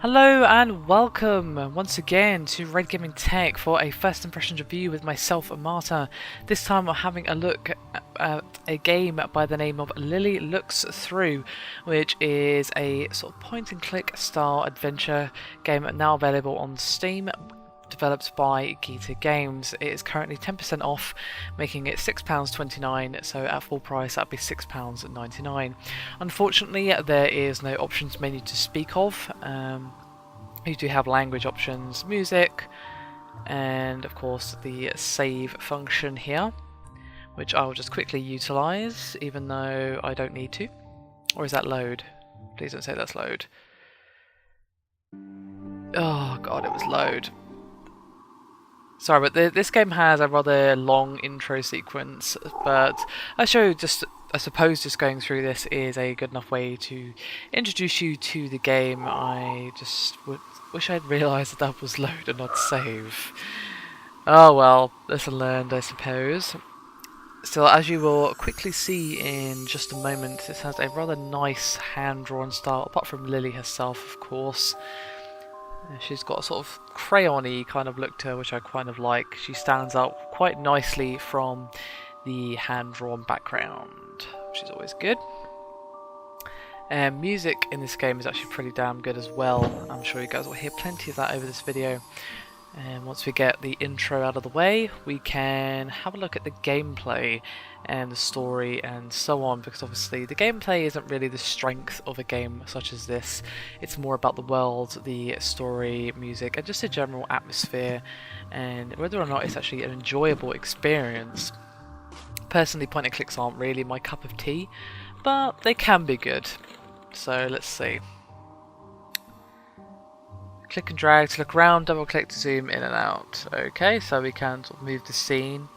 Hello and welcome once again to Red Gaming Tech for a first impressions review with myself, Amata. This time we're having a look at a game by the name of Lilly Looks Through, which is a sort of point and click style adventure game now available on Steam, developed by Geeta Games. It is currently 10% off, making it £6.29, so at full price that'd be £6.99. Unfortunately, there is no options menu to speak of. You do have language options, music, and of course the save function here, which I will just quickly utilise, even though I don't need to. Or is that load? Please don't say that's load. Oh god, it was load. Sorry, but this game has a rather long intro sequence, but I suppose just going through this is a good enough way to introduce you to the game. I just wish I'd realised that was load and not save. Oh well, lesson learned, I suppose. Still, as you will quickly see in just a moment, this has a rather nice hand-drawn style, apart from Lily herself, of course. She's got a sort of crayon-y kind of look to her, which I kind of like. She stands out quite nicely from the hand-drawn background, which is always good. Music in this game is actually pretty damn good as well. I'm sure you guys will hear plenty of that over this video. And once we get the intro out of the way, we can have a look at the gameplay and the story and so on, because obviously the gameplay isn't really the strength of a game such as this. It's more about the world, the story, music, and just a general atmosphere, and whether or not it's actually an enjoyable experience. Personally, point and clicks aren't really my cup of tea, but they can be good. So let's see. Click and drag to look around, double click to zoom in and out. Okay, so we can sort of move the scene.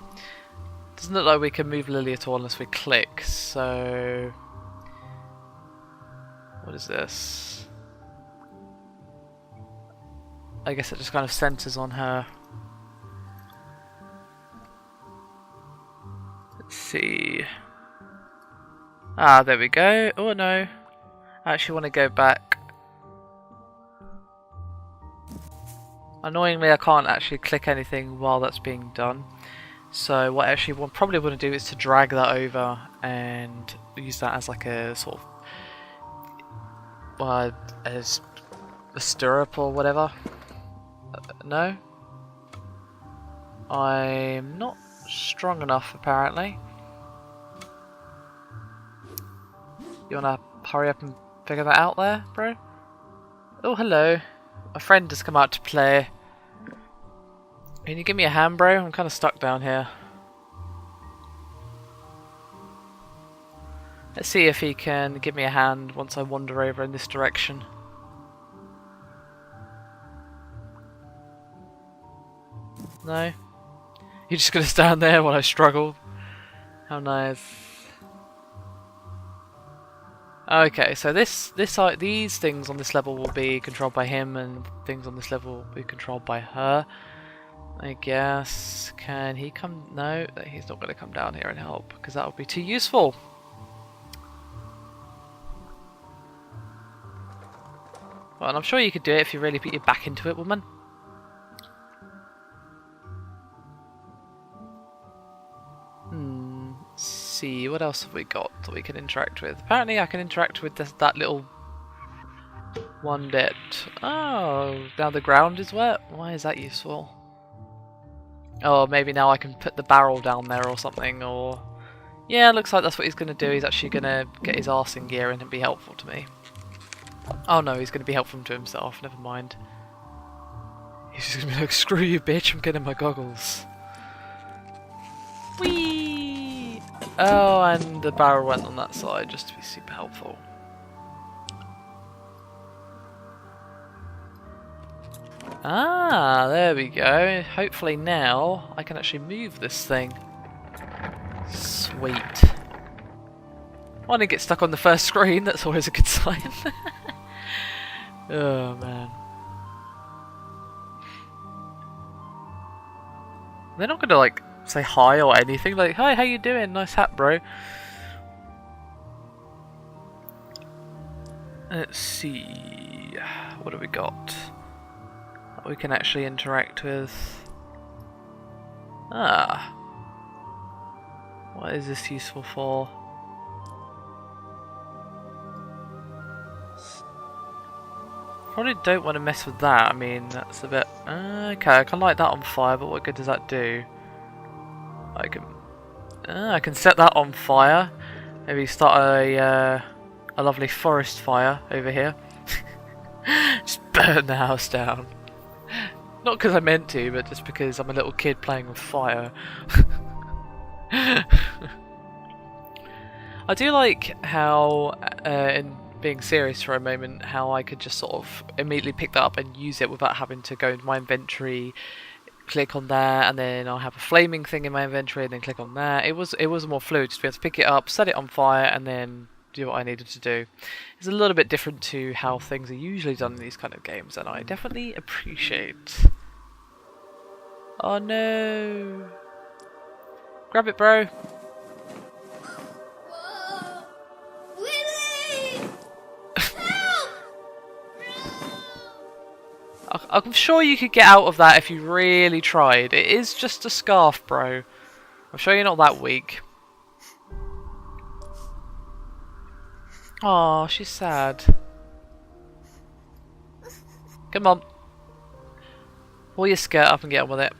Doesn't look like we can move Lily at all unless we click, so... What is this? I guess it just kind of centers on her. Let's see... Ah, there we go. Oh no. I actually want to go back. Annoyingly, I can't actually click anything while that's being done. So what I actually probably want to do is to drag that over and use that as like a sort of as a stirrup or whatever. No? I'm not strong enough apparently. You wanna hurry up and figure that out there, bro? Oh, hello. My friend has come out to play. Can you give me a hand, bro? I'm kind of stuck down here. Let's see if he can give me a hand once I wander over in this direction. No? You're just gonna stand there while I struggle? How nice. Okay, so these things on this level will be controlled by him, and things on this level will be controlled by her. I guess. Can he come? No, he's not going to come down here and help, because that would be too useful. Well, and I'm sure you could do it if you really put your back into it, woman. Let's see, what else have we got that we can interact with? Apparently I can interact with that little one bit. Oh, now the ground is wet? Why is that useful? Oh, maybe now I can put the barrel down there or something, or... Yeah, looks like that's what he's going to do. He's actually going to get his arse in gear and be helpful to me. Oh no, he's going to be helpful to himself, never mind. He's just going to be like, screw you bitch, I'm getting my goggles. Whee! Oh, and the barrel went on that side just to be super helpful. Ah, there we go. Hopefully now I can actually move this thing. Sweet. I didn't get stuck on the first screen, that's always a good sign. Oh man. They're not gonna like say hi or anything, like, hi, how you doing? Nice hat, bro. Let's see. What do we got that we can actually interact with? Ah. What is this useful for? Probably don't want to mess with that. I mean, that's a bit... okay, I can light that on fire, but what good does that do? I can set that on fire. Maybe start a lovely forest fire over here. Just burn the house down. Not because I meant to, but just because I'm a little kid playing with fire. I do like how, in being serious for a moment, how I could just sort of immediately pick that up and use it without having to go into my inventory, click on that, and then I'll have a flaming thing in my inventory, and then click on that. It was more fluid just to be able to pick it up, set it on fire, and then do what I needed to do. It's a little bit different to how things are usually done in these kind of games, and I definitely appreciate. Oh no! Grab it, bro! I'm sure you could get out of that if you really tried. It is just a scarf, bro. I'm sure you're not that weak. Aw, she's sad. Come on. Pull your skirt up and get on with it.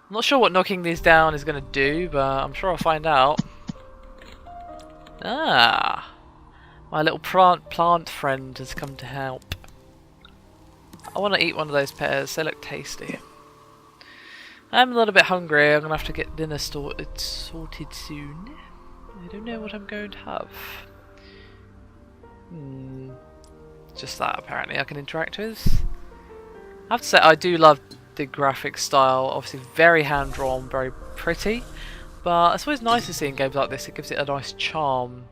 I'm not sure what knocking these down is going to do, but I'm sure I'll find out. Ah. My little plant friend has come to help. I want to eat one of those pears. They look tasty. I'm a little bit hungry. I'm going to have to get dinner sorted soon. I don't know what I'm going to have. Just that, apparently, I can interact with. I have to say, I do love the graphic style. Obviously, very hand-drawn, very pretty. But it's always nice to see in games like this. It gives it a nice charm.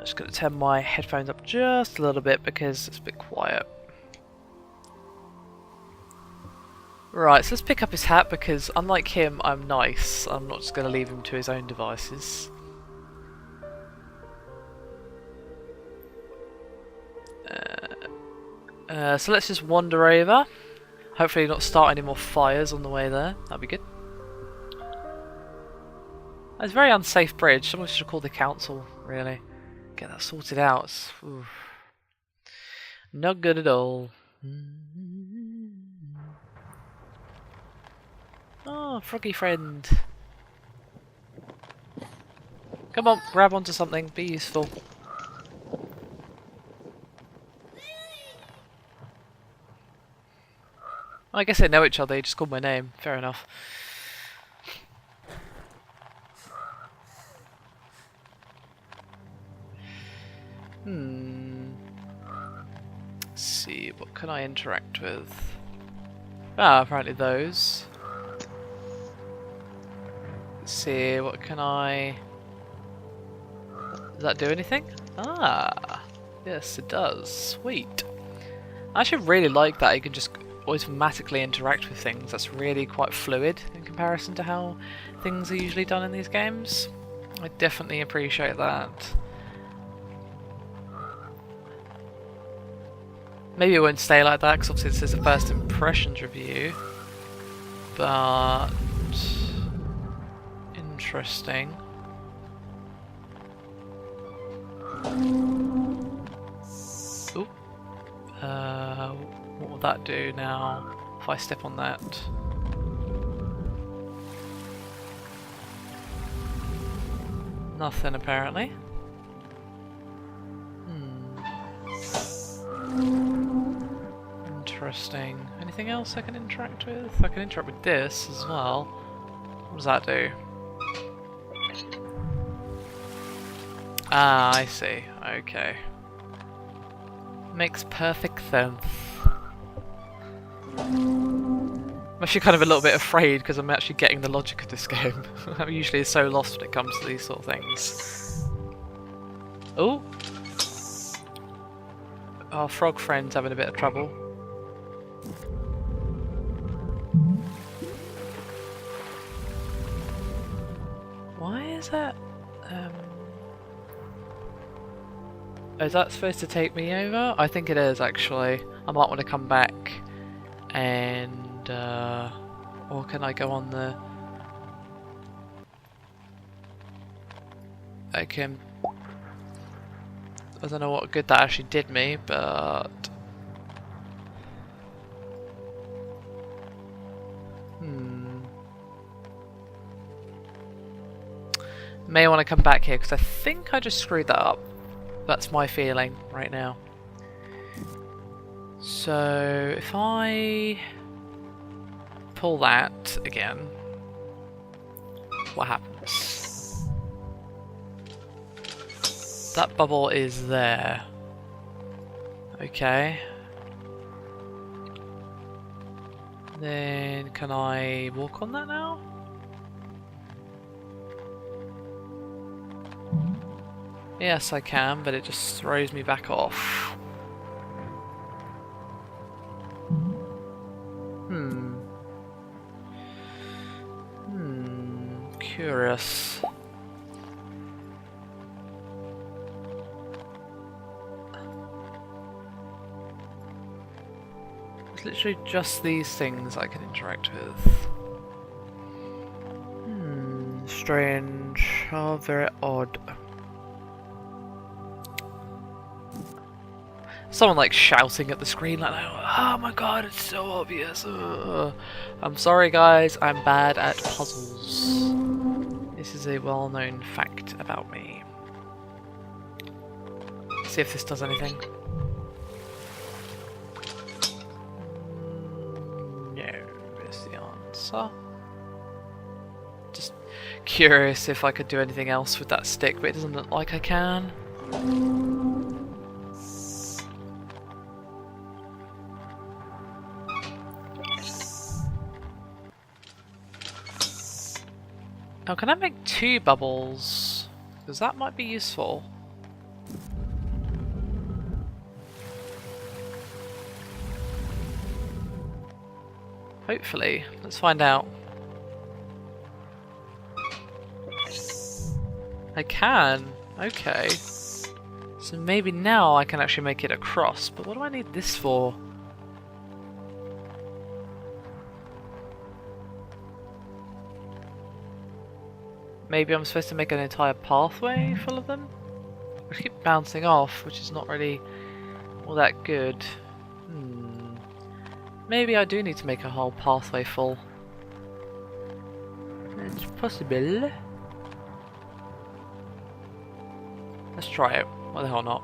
Just going to turn my headphones up just a little bit because it's a bit quiet. Right, so let's pick up his hat because unlike him, I'm nice. I'm not just going to leave him to his own devices. So let's just wander over. Hopefully not start any more fires on the way there. That'd be good. It's a very unsafe bridge. Someone should call the council, really. Get that sorted out. Oof. Not good at all. Oh, froggy friend. Come on, grab onto something. Be useful. I guess they know each other. They just called my name. Fair enough. Let's see, what can I interact with? Ah, apparently those. Let's see, what can I... Does that do anything? Ah, yes it does. Sweet. I actually really like that you can just automatically interact with things. That's really quite fluid in comparison to how things are usually done in these games. I definitely appreciate that. Maybe it won't stay like that because obviously this is a first impressions review, but interesting. Oop. What will that do now if I step on that? Nothing apparently. Interesting. Anything else I can interact with? I can interact with this as well. What does that do? Ah, I see. Okay. Makes perfect sense. I'm actually kind of a little bit afraid because I'm actually getting the logic of this game. I'm usually so lost when it comes to these sort of things. Oh! Our frog friend's having a bit of trouble. Why is that? Is that supposed to take me over? I think it is, actually. I might want to come back and... or can I go on the... I can... I don't know what good that actually did me, but... May want to come back here, because I think I just screwed that up. That's my feeling right now. So, if I pull that again, what happens? That bubble is there. Okay. Then, can I walk on that now? Yes, I can, but it just throws me back off. Curious. It's literally just these things I can interact with. Strange. Oh, very odd. Someone like shouting at the screen like, oh my god, it's so obvious. I'm sorry guys, I'm bad at puzzles. This is a well-known fact about me. Let's see if this does anything. No, is the answer. Just curious if I could do anything else with that stick, but it doesn't look like I can. Now, can I make 2 bubbles? Because that might be useful. Hopefully. Let's find out. I can. Okay. So maybe now I can actually make it across. But what do I need this for? Maybe I'm supposed to make an entire pathway full of them? I keep bouncing off, which is not really all that good. Maybe I do need to make a whole pathway full. It's possible. Let's try it. Why the hell not?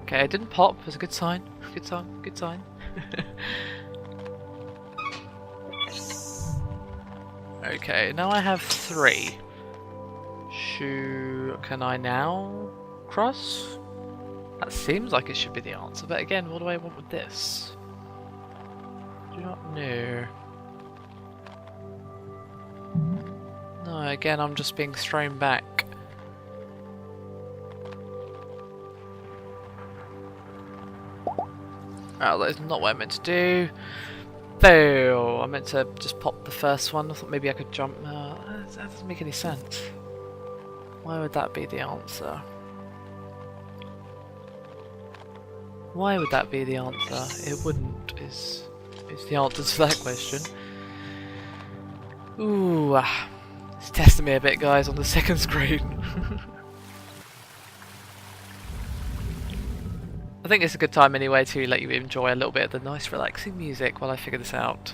Okay, it didn't pop. It's a good sign. Good sign. Good sign. Okay, now I have 3. Can I now cross? That seems like it should be the answer, but again, what do I want with this? Do not know. No, again, I'm just being thrown back. Oh, that is not what I meant to do. Fail! I meant to just pop the first one. I thought maybe I could jump. That doesn't make any sense. Why would that be the answer? Why would that be the answer? It wouldn't, is the answer to that question. Ooh, it's testing me a bit, guys, on the second screen. I think it's a good time anyway to let you enjoy a little bit of the nice relaxing music while I figure this out.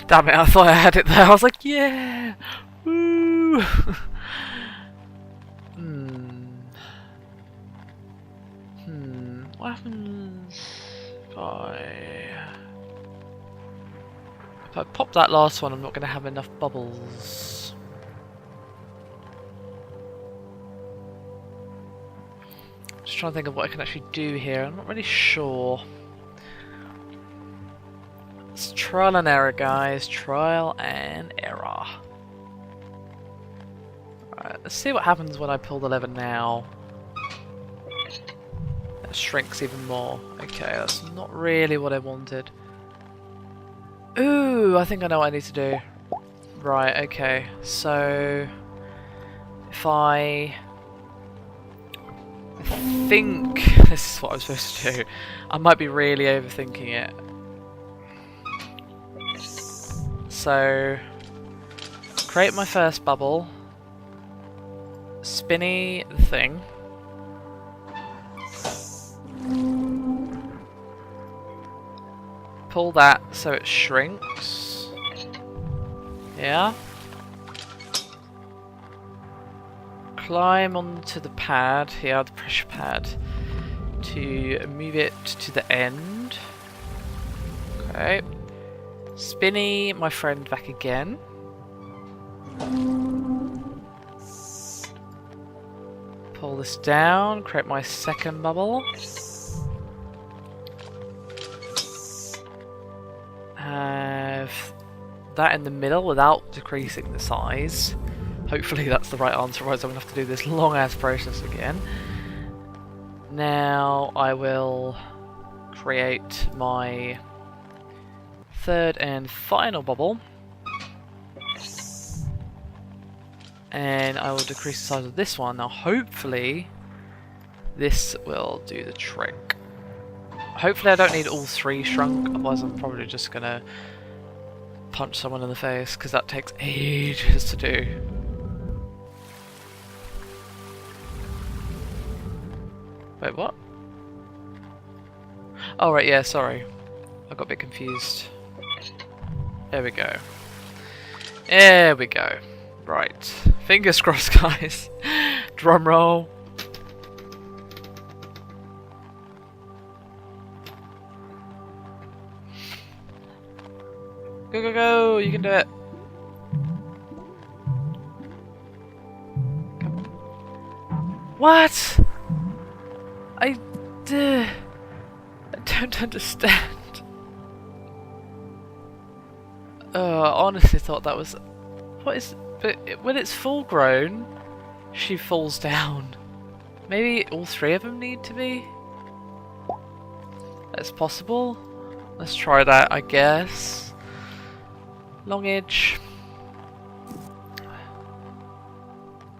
Damn it, I thought I had it there. I was like, yeah! Woo! What happens if I pop that last one, I'm not going to have enough bubbles. Just trying to think of what I can actually do here. I'm not really sure. It's trial and error, guys. Trial and error. Alright, let's see what happens when I pull the lever now. It shrinks even more. Okay, that's not really what I wanted. Ooh, I think I know what I need to do. Right, okay. So if I think this is what I'm supposed to do. I might be really overthinking it. So create my first bubble. Spinny the thing. Pull that so it shrinks. Yeah. Climb onto the pad, here, the pressure pad, to move it to the end. Okay. Spinny my friend back again. Pull this down, create my second bubble. Have that in the middle without decreasing the size. Hopefully that's the right answer, otherwise I'm going to have to do this long ass process again. Now I will create my third and final bubble. And I will decrease the size of this one. Now hopefully this will do the trick. Hopefully I don't need all three shrunk, otherwise I'm probably just going to punch someone in the face, because that takes ages to do. Wait, what? Oh right, yeah, sorry. I got a bit confused. There we go. There we go. Right. Fingers crossed, guys. Drum roll. Go, go, go! You can do it! What? I don't understand. I honestly thought that was... What is... But when it's full grown, she falls down. Maybe all three of them need to be? That's possible. Let's try that, I guess. Long edge.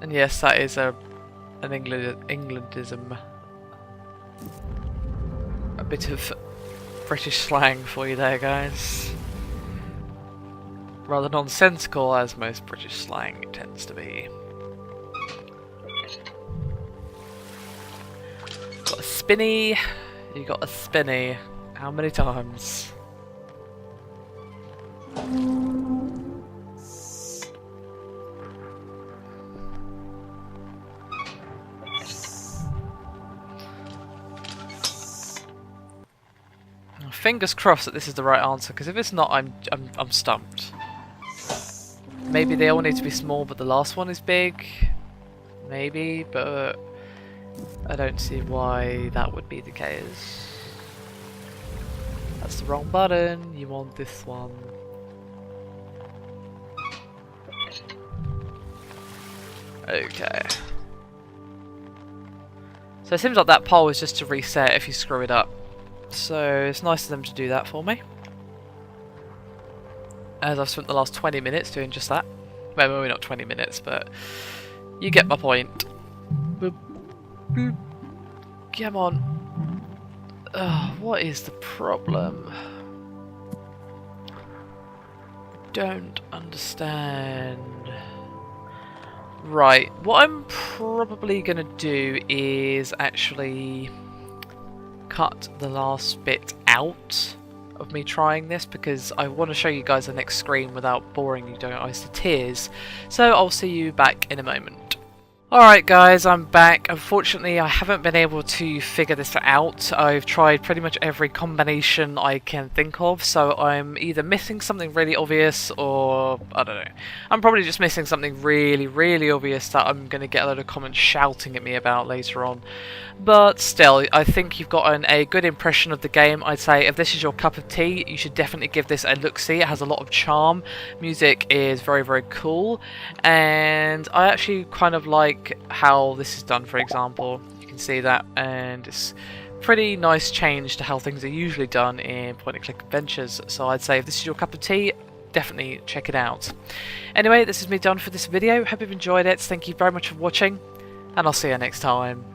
And yes, that is an Englandism. A bit of British slang for you there, guys. Rather nonsensical, as most British slang tends to be. Got a spinny. You got a spinny. How many times? Fingers crossed that this is the right answer, because if it's not, I'm stumped. Maybe they all need to be small, but the last one is big. Maybe, but I don't see why that would be the case. That's the wrong button. You want this one. Okay. So it seems like that poll is just to reset if you screw it up. So it's nice of them to do that for me. As I've spent the last 20 minutes doing just that. Well, maybe not 20 minutes, but you get my point. Boop, boop. Come on. Ugh, what is the problem? Don't understand. Right, what I'm probably going to do is actually cut the last bit out of me trying this because I want to show you guys the next screen without boring you guys to tears. So I'll see you back in a moment. Alright guys, I'm back. Unfortunately, I haven't been able to figure this out. I've tried pretty much every combination I can think of, so I'm either missing something really obvious or, I don't know. I'm probably just missing something really, really obvious that I'm going to get a lot of comments shouting at me about later on. But still, I think you've gotten a good impression of the game. I'd say if this is your cup of tea, you should definitely give this a look-see. It has a lot of charm. Music is very, very cool. And I actually kind of like how this is done, for example. You can see that, and it's pretty nice change to how things are usually done in point-and-click adventures. So I'd say if this is your cup of tea, definitely check it out. Anyway, this is me done for this video. Hope you've enjoyed it. Thank you very much for watching, and I'll see you next time.